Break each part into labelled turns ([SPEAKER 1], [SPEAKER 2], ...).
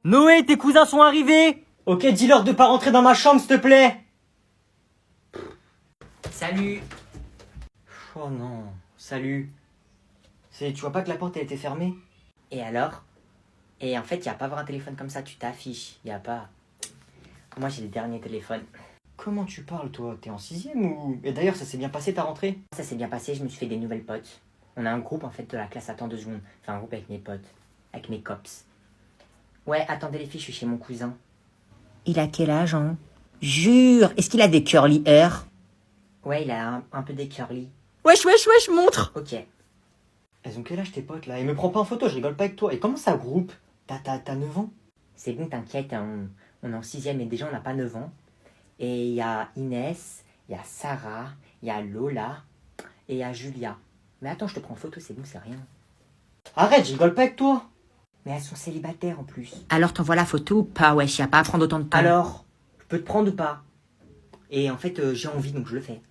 [SPEAKER 1] Noé, tes cousins sont arrivés. Ok, dis-leur de pas rentrer dans ma chambre, s'il te plaît. Salut. Oh non, salut. Tu vois pas que la porte elle était fermée? Et alors? Et en fait, y a pas avoir un téléphone comme ça, tu t'affiches. Y a pas. Moi, j'ai les derniers téléphones. Comment tu parles, toi? T'es en 6ème ou... Et d'ailleurs, ça s'est bien passé ta rentrée? Ça s'est bien passé, je me suis fait des nouvelles potes. On a un groupe, en fait, de la classe. Attends 2 secondes. Enfin, un groupe avec mes potes. Avec mes cops. Ouais, attendez les filles, je suis chez mon cousin. Il a quel âge, hein? Jure! Est-ce qu'il a des curly hair? Ouais, il a un peu des curly.
[SPEAKER 2] Wesh, montre!
[SPEAKER 1] Ok. Elles ont quel âge tes potes là? Et me prends pas en photo, je rigole pas avec toi. Et comment ça groupe? T'as 9 ans? C'est bon, t'inquiète, hein, on est en 6ème et déjà on n'a pas 9 ans. Et il y a Inès, il y a Sarah, il y a Lola et il y a Julia. Mais attends, je te prends en photo, c'est bon, c'est rien. Arrête, je rigole pas avec toi. Mais elles sont célibataires en plus.
[SPEAKER 2] Alors t'envoies la photo ou pas? Wesh, y a pas à prendre autant de temps.
[SPEAKER 1] Alors, je peux te prendre ou pas? Et en fait, j'ai envie donc je le fais.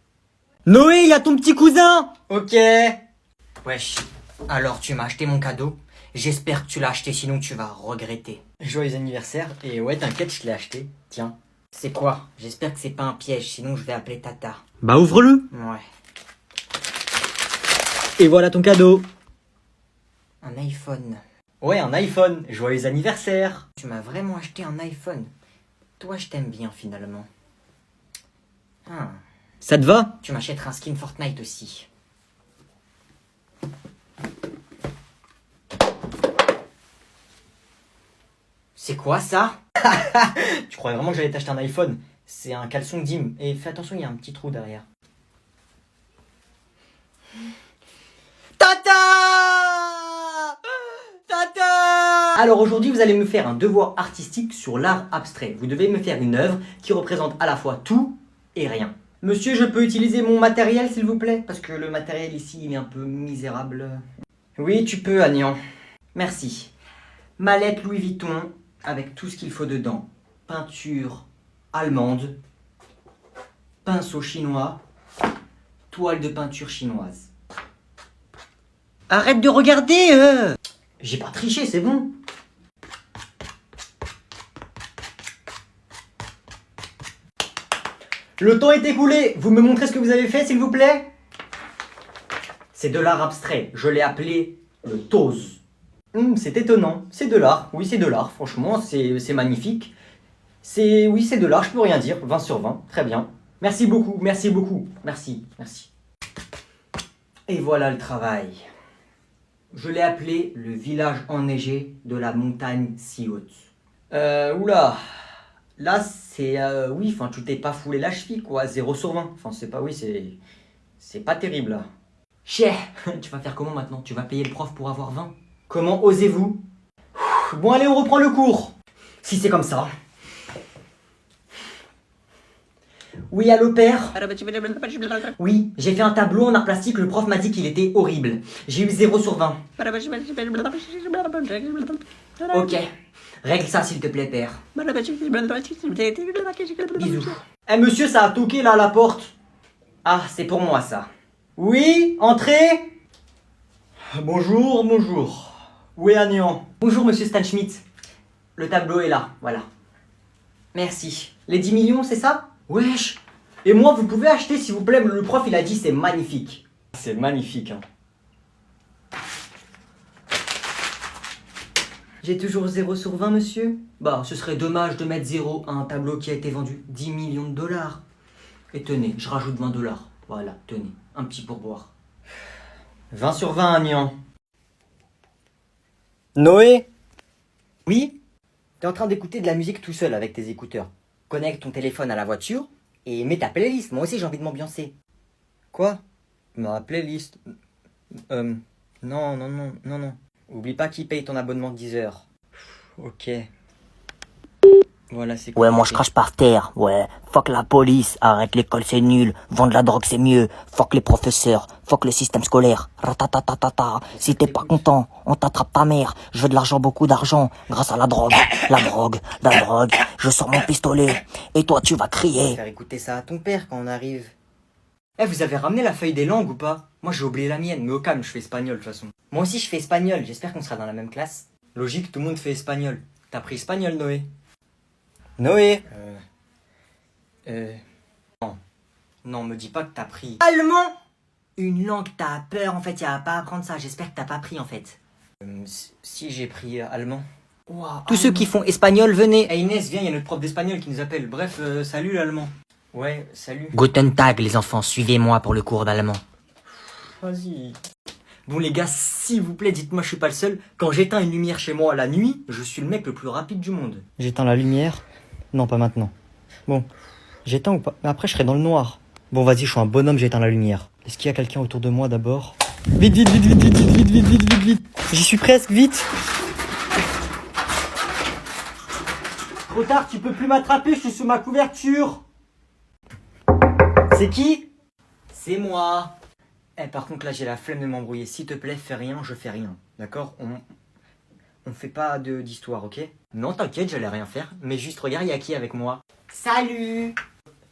[SPEAKER 1] Noé, il y a ton petit cousin! Ok. Wesh, alors tu m'as acheté mon cadeau. J'espère que tu l'as acheté, sinon tu vas regretter. Joyeux anniversaire. Et ouais, t'inquiète, je l'ai acheté. Tiens. C'est quoi? J'espère que c'est pas un piège, sinon je vais appeler Tata. Bah ouvre-le. Ouais. Et voilà ton cadeau. Un iPhone. Ouais, un iPhone. Joyeux anniversaire. Tu m'as vraiment acheté un iPhone. Toi, je t'aime bien finalement. Ah. Ça te va? Tu m'achèteras un skin Fortnite aussi. C'est quoi ça? Tu croyais vraiment que j'allais t'acheter un iPhone? C'est un caleçon Dim. Et fais attention, il y a un petit trou derrière. Tata! Tata! Alors aujourd'hui, vous allez me faire un devoir artistique sur l'art abstrait. Vous devez me faire une œuvre qui représente à la fois tout et rien. Monsieur, je peux utiliser mon matériel, s'il vous plaît? Parce que le matériel ici, il est un peu misérable. Oui, tu peux, Agnan. Merci. Mallette Louis Vuitton, avec tout ce qu'il faut dedans. Peinture allemande, pinceau chinois, toile de peinture chinoise. Arrête de regarder J'ai pas triché, c'est bon. Le temps est écoulé. Vous me montrez ce que vous avez fait, s'il vous plaît? C'est de l'art abstrait. Je l'ai appelé le tose. C'est étonnant. C'est de l'art. Oui, c'est de l'art. Franchement, c'est magnifique. Oui, c'est de l'art. Je peux rien dire. 20 sur 20. Très bien. Merci beaucoup. Merci beaucoup. Merci. Merci. Et voilà le travail. Je l'ai appelé le village enneigé de la montagne si haute. Oula. Là, c'est... oui, enfin, tu t'es pas foulé la cheville, quoi. 0 sur 20. Enfin, c'est pas... Oui, c'est pas terrible, là. Chais. Tu vas faire comment, maintenant? Tu vas payer le prof pour avoir 20? Comment osez-vous? Bon, allez, on reprend le cours. Si c'est comme ça. Oui, allô, père? Oui, j'ai fait un tableau en art plastique, le prof m'a dit qu'il était horrible. J'ai eu 0 sur 20. Ok. Règle ça, s'il te plaît, père. Bisous. Eh, monsieur, ça a toqué, là, à la porte. Ah, c'est pour moi, ça. Oui, entrez. Bonjour, bonjour. Où est Agnan? Bonjour, monsieur Stan Schmidt. Le tableau est là, voilà. Merci. Les 10 millions, c'est ça? Wesh. Et moi, vous pouvez acheter, s'il vous plaît. Le prof, il a dit c'est magnifique. C'est magnifique, hein. J'ai toujours 0 sur 20, monsieur? Bah, ce serait dommage de mettre 0 à un tableau qui a été vendu 10 millions de dollars. Et tenez, je rajoute 20 dollars. Voilà, tenez, un petit pourboire. 20 sur 20, Agnan. Noé? Oui? T'es en train d'écouter de la musique tout seul avec tes écouteurs. Connecte ton téléphone à la voiture et mets ta playlist. Moi aussi, j'ai envie de m'ambiancer. Quoi? Ma playlist? Non. Oublie pas qu'il paye ton abonnement de 10 heures. Ok. Voilà, c'est cool.
[SPEAKER 3] Ouais, moi je crache par terre, ouais. Fuck la police, arrête l'école c'est nul, vendre la drogue c'est mieux, fuck les professeurs, fuck le système scolaire, ratatatatata. Si t'es pas content, on t'attrape ta mère, je veux de l'argent, beaucoup d'argent, grâce à la drogue, je sors mon pistolet, et toi tu vas crier.
[SPEAKER 1] Faire écouter ça à ton père quand on arrive. Eh, vous avez ramené la feuille des langues ou pas? Moi j'ai oublié la mienne, mais au calme, je fais espagnol de toute façon. Moi aussi je fais espagnol, j'espère qu'on sera dans la même classe. Logique, tout le monde fait espagnol. T'as pris espagnol, Noé? Noé Non. Non, me dis pas que t'as pris... Allemand!
[SPEAKER 3] Une langue, t'as peur, en fait, y a pas à apprendre ça. J'espère que t'as pas pris, en fait.
[SPEAKER 1] Si j'ai pris allemand.
[SPEAKER 3] Wow,
[SPEAKER 1] Tous ceux qui font espagnol, venez. Hey Inès, viens, il y a notre prof d'espagnol qui nous appelle. Bref, salut l'allemand. Ouais, salut.
[SPEAKER 3] Guten Tag, les enfants, suivez-moi pour le cours d'allemand.
[SPEAKER 1] Vas-y. Bon les gars, s'il vous plaît, dites-moi je suis pas le seul. Quand j'éteins une lumière chez moi la nuit, je suis le mec le plus rapide du monde.
[SPEAKER 4] J'éteins la lumière? Non, pas maintenant. Bon, j'éteins ou pas? Mais après, je serai dans le noir. Bon, vas-y, je suis un bonhomme, j'éteins la lumière. Est-ce qu'il y a quelqu'un autour de moi d'abord? Vite, vite, vite, vite, vite, vite, vite, vite, vite, vite, vite. J'y suis presque, vite.
[SPEAKER 1] Trop tard, tu peux plus m'attraper, je suis sous ma couverture. C'est qui? C'est moi. Eh, par contre, là, j'ai la flemme de m'embrouiller. S'il te plaît, fais rien, je fais rien. D'accord? On fait pas d'histoire, ok? Non, t'inquiète, j'allais rien faire. Mais juste, regarde, il y a qui avec moi? Salut!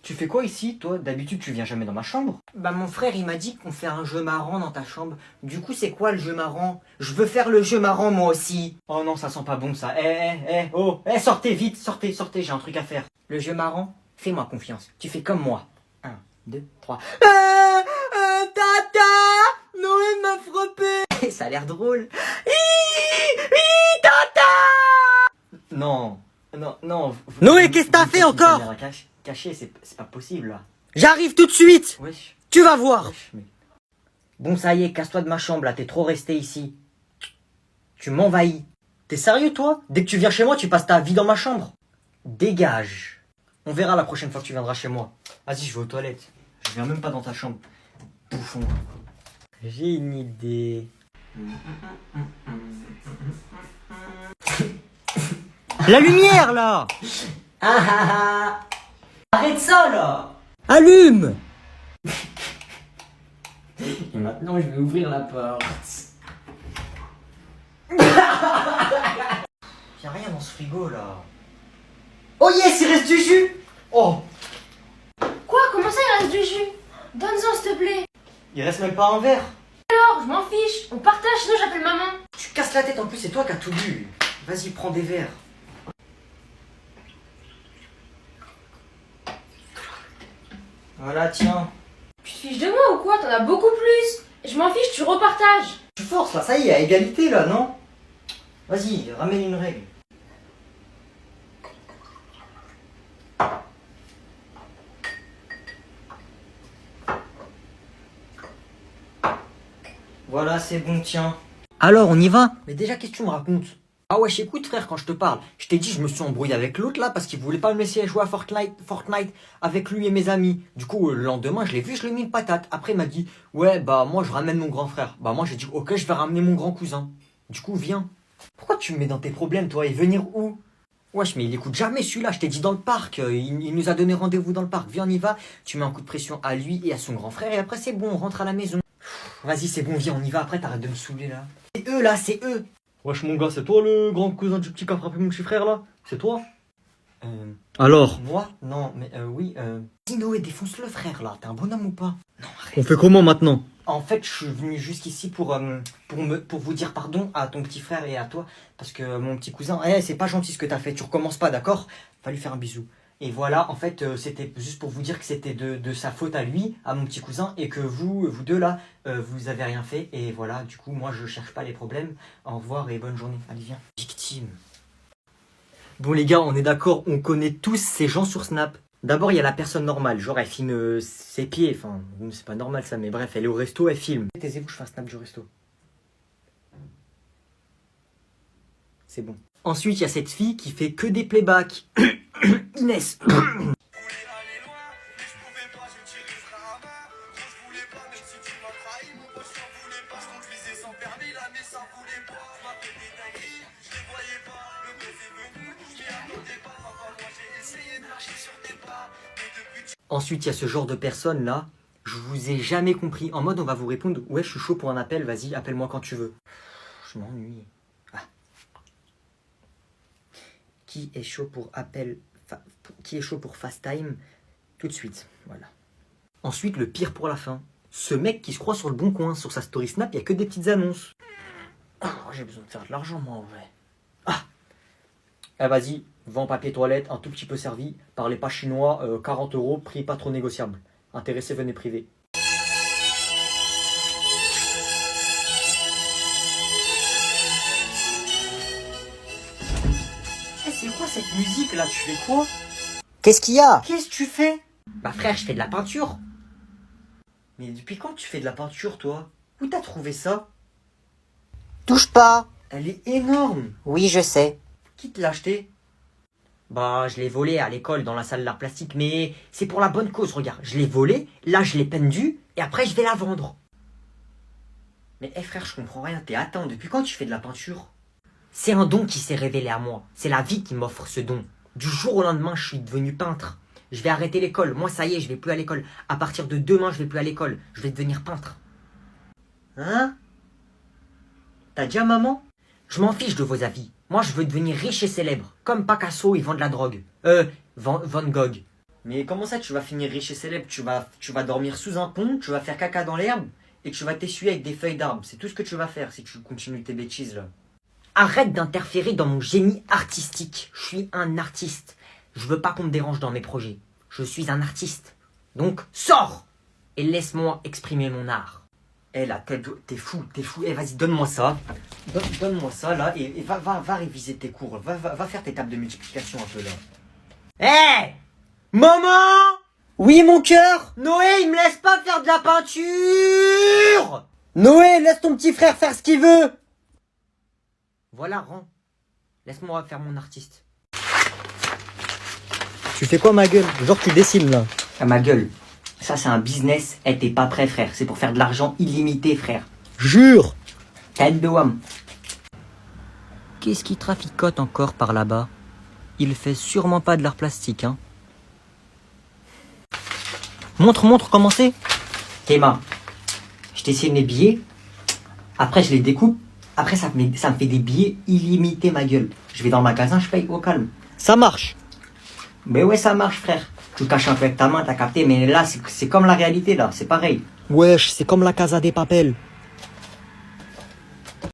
[SPEAKER 1] Tu fais quoi ici, toi? D'habitude, tu viens jamais dans ma chambre.
[SPEAKER 3] Bah, mon frère, il m'a dit qu'on fait un jeu marrant dans ta chambre. Du coup, c'est quoi le jeu marrant? Je veux faire le jeu marrant, moi aussi.
[SPEAKER 1] Oh non, ça sent pas bon, ça. Sortez, vite, sortez, sortez, j'ai un truc à faire.
[SPEAKER 3] Le jeu marrant? Fais-moi confiance. Tu fais comme moi. 1, 2, 3.
[SPEAKER 1] Tata! Noé m'a frappé!
[SPEAKER 3] Ça a l'air drôle.
[SPEAKER 1] Non, non, non.
[SPEAKER 4] Noé, qu'est-ce que t'as fait encore?
[SPEAKER 1] Caché, c'est pas possible, là.
[SPEAKER 4] J'arrive tout de suite.
[SPEAKER 1] Wesh,
[SPEAKER 4] Tu vas voir.
[SPEAKER 1] wesh, mais...
[SPEAKER 3] Bon, ça y est, casse-toi de ma chambre, là. T'es trop resté ici. Tu m'envahis.
[SPEAKER 1] T'es sérieux, toi? Dès que tu viens chez moi, tu passes ta vie dans ma chambre. Dégage. On verra la prochaine fois que tu viendras chez moi. Vas-y, je vais aux toilettes. Je viens même pas dans ta chambre. Bouffon. J'ai une idée.
[SPEAKER 4] La lumière, là.
[SPEAKER 1] Arrête ça, là!
[SPEAKER 4] Allume.
[SPEAKER 1] Et maintenant, je vais ouvrir la porte. Y'a rien dans ce frigo, là. Oh yes, il reste du jus! Oh!
[SPEAKER 5] Quoi? Comment ça il reste du jus? Donne-en s'il te plaît.
[SPEAKER 1] Il reste même pas un verre.
[SPEAKER 5] Alors, je m'en fiche. On partage, sinon j'appelle maman.
[SPEAKER 1] Tu casses la tête, en plus, c'est toi qui as tout bu. Vas-y, prends des verres. Voilà, tiens.
[SPEAKER 5] Tu te fiches de moi ou quoi? T'en as beaucoup plus. Je m'en fiche, tu repartages.
[SPEAKER 1] Tu forces, là, ça y est, à égalité, là, non? Vas-y, ramène une règle. Voilà, c'est bon, tiens.
[SPEAKER 3] Alors, on y va?
[SPEAKER 1] Mais déjà, qu'est-ce que tu me racontes? Ah ouais, écoute frère, quand je te parle, je t'ai dit, je me suis embrouillé avec l'autre là parce qu'il voulait pas me laisser jouer à Fortnite avec lui et mes amis. Du coup, le lendemain, je l'ai vu, je lui ai mis une patate. Après, il m'a dit, ouais, bah moi, je ramène mon grand frère. Bah moi, j'ai dit, ok, je vais ramener mon grand cousin. Du coup, viens. Pourquoi tu me mets dans tes problèmes, toi, et venir où? Wesh, mais il écoute jamais celui-là, je t'ai dit dans le parc. Il nous a donné rendez-vous dans le parc. Viens, on y va. Tu mets un coup de pression à lui et à son grand frère et après, c'est bon, on rentre à la maison. Vas-y, c'est bon, viens, on y va. Après, t'arrêtes de me saouler là. C'est eux là, c'est eux.
[SPEAKER 4] Wesh, mon gars, c'est toi le grand cousin du petit qui a frappé mon petit frère, là? C'est toi?
[SPEAKER 1] Alors? Moi? Non, mais oui, Dis Noé, défonce-le frère là, t'es un bonhomme ou pas? Non, arrête.
[SPEAKER 4] On fait comment maintenant?
[SPEAKER 1] En fait, je suis venu jusqu'ici pour vous dire pardon à ton petit frère et à toi, parce que mon petit cousin, c'est pas gentil ce que t'as fait, tu recommences pas, d'accord? Va lui faire un bisou. Et voilà, en fait, c'était juste pour vous dire que c'était de sa faute à lui, à mon petit cousin, et que vous deux là, vous avez rien fait, et voilà, du coup, moi je cherche pas les problèmes. Au revoir et bonne journée. Allez, viens. Victime. Bon les gars, on est d'accord, on connaît tous ces gens sur Snap. D'abord, il y a la personne normale, genre elle filme ses pieds, enfin, c'est pas normal ça, mais bref, elle est au resto, elle filme. Taisez-vous, je fais un snap du resto. C'est bon. Ensuite, il y a cette fille qui fait que des playbacks. Inès. Ensuite, il y a ce genre de personnes là. Je vous ai jamais compris. En mode, on va vous répondre, ouais, je suis chaud pour un appel, vas-y, appelle-moi quand tu veux. Je m'ennuie. Ah. Qui est chaud pour appel, qui est chaud pour fast time? Tout de suite, voilà. Ensuite, le pire pour la fin. Ce mec qui se croit sur le bon coin, sur sa story Snap, il n'y a que des petites annonces. Oh, j'ai besoin de faire de l'argent, moi, en vrai. Eh vas-y, vends papier toilette, un tout petit peu servi. Parlez pas chinois, 40 €, prix pas trop négociable. Intéressé, venez privé. Eh, c'est quoi cette musique là? Tu fais quoi?
[SPEAKER 3] Qu'est-ce qu'il y a?
[SPEAKER 1] Qu'est-ce que tu fais?
[SPEAKER 3] Bah frère, je fais de la peinture.
[SPEAKER 1] Mais depuis quand tu fais de la peinture, toi? Où t'as trouvé ça?
[SPEAKER 3] Touche pas.
[SPEAKER 1] Elle est énorme.
[SPEAKER 3] Oui, je sais.
[SPEAKER 1] Qui te l'a acheté?
[SPEAKER 3] Bah, je l'ai volé à l'école dans la salle d'art plastique, mais c'est pour la bonne cause, regarde. Je l'ai volé, là je l'ai pendue, et après je vais la vendre.
[SPEAKER 1] Mais frère, je comprends rien. Attends, depuis quand tu fais de la peinture?
[SPEAKER 3] C'est un don qui s'est révélé à moi. C'est la vie qui m'offre ce don. Du jour au lendemain, je suis devenu peintre. Je vais arrêter l'école. Moi, ça y est, je vais plus à l'école. À partir de demain, je vais plus à l'école. Je vais devenir peintre.
[SPEAKER 1] Hein? T'as dit à maman?
[SPEAKER 3] Je m'en fiche de vos avis. Moi, je veux devenir riche et célèbre. Comme Picasso, ils vendent de la drogue. Van Gogh.
[SPEAKER 1] Mais comment ça, tu vas finir riche et célèbre? Tu vas dormir sous un pont, tu vas faire caca dans l'herbe, et tu vas t'essuyer avec des feuilles d'arbre. C'est tout ce que tu vas faire si tu continues tes bêtises là.
[SPEAKER 3] Arrête d'interférer dans mon génie artistique. Je suis un artiste. Je veux pas qu'on me dérange dans mes projets. Je suis un artiste. Donc, sors et laisse-moi exprimer mon art.
[SPEAKER 1] Eh là, t'es fou. Eh vas-y, donne-moi ça. Donne-moi ça là, et va réviser tes cours. Va faire tes tables de multiplication un peu là.
[SPEAKER 3] Hé Maman!
[SPEAKER 1] Oui, mon cœur?
[SPEAKER 3] Noé, il me laisse pas faire de la peinture!
[SPEAKER 1] Noé, laisse ton petit frère faire ce qu'il veut.
[SPEAKER 3] Voilà, rends. Laisse-moi faire mon artiste.
[SPEAKER 4] Tu fais quoi, ma gueule? Genre, tu dessines là.
[SPEAKER 1] Ah, ma gueule. Ça, c'est un business. Eh, t'es pas prêt, frère. C'est pour faire de l'argent illimité, frère.
[SPEAKER 4] Jure!
[SPEAKER 1] Tête de wham.
[SPEAKER 3] Qu'est-ce qui traficote encore par là-bas? Il fait sûrement pas de l'art plastique, hein. Montre comment c'est.
[SPEAKER 1] Théma, je dessine les billets. Après, je les découpe. Après, ça me fait des billets illimités, ma gueule. Je vais dans le magasin, je paye au calme.
[SPEAKER 4] Ça marche!
[SPEAKER 1] Mais ouais, ça marche, frère. Tu caches un peu avec ta main, t'as capté. Mais là, c'est comme la réalité, là. C'est pareil.
[SPEAKER 4] Wesh, c'est comme la Casa des Papel.